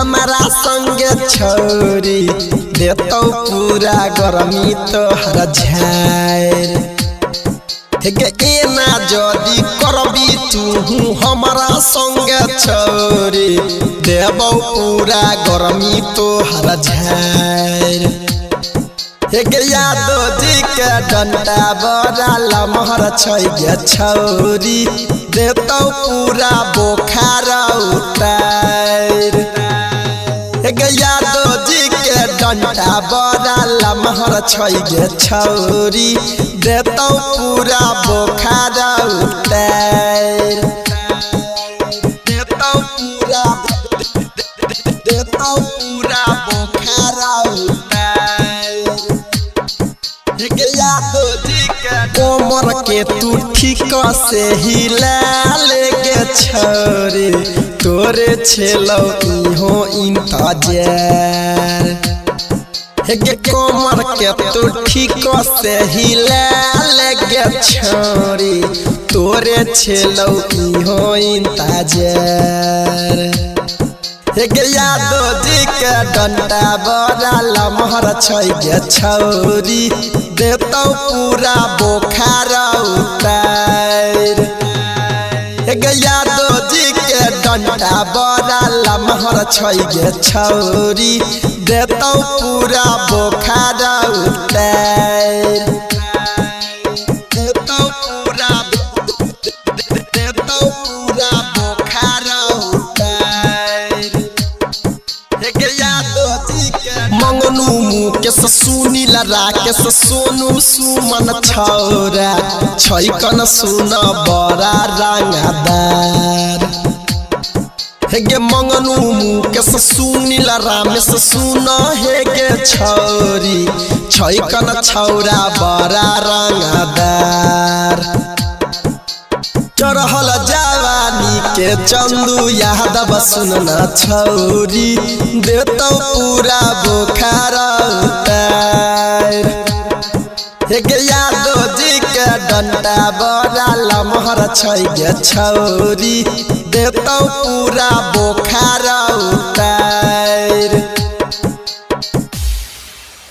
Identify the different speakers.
Speaker 1: हमारा संगे छोरी देतौ पूरा गरमी तोहर झायर हेगे एना जदी करबी तू हमारा संगे छोरी देबौ पूरा गरमी तोहर झायर हेगे यादो जी के डंडा बड़ा लमहर छै गे छौरी देतौ पूरा बोखार उतार हेगे यादो जी के डंडा बड़ा लमहर छै गे छौरी देतौ पूरा बोखार उतार देतौ पूरा बोखार उतार हेगे यादो जी के कोमर के तू ठीक से हिला लेगे छोरे तोरे छेलौ इहो इंतजार हेगे कोमर के तू ठीक से हिला लेगे छोरे तोरे छेलौ इहो इंतजार हेगे यादो जी के डंडा बड़ा लमहर छै गे छौरी देतौ पूरा बोखार उतार हेगे यादो जी के डंडा बड़ा लमहर छै गे छौरी देतौ पूरा बोखार उतार देतौ पूरा बोखार उतार हेगे यादो जी के मंगनू मुकेश सुनील राकेश सोनू सुमन छौरा छै कन सुन बड़ा रंगदार हेगे मंगनू मुकेश सुनील रामेश सुन हेगे छौरी छै कन छौरा बड़ा रंगदार चढ़ल जवानी के चंदू यादव सुनना छौरी देतौ पूरा बोखार उतार हेगे यादो जी के डंडा बड़ा लमहर छै गे छौरी देतौ पूरा बोखार उतार।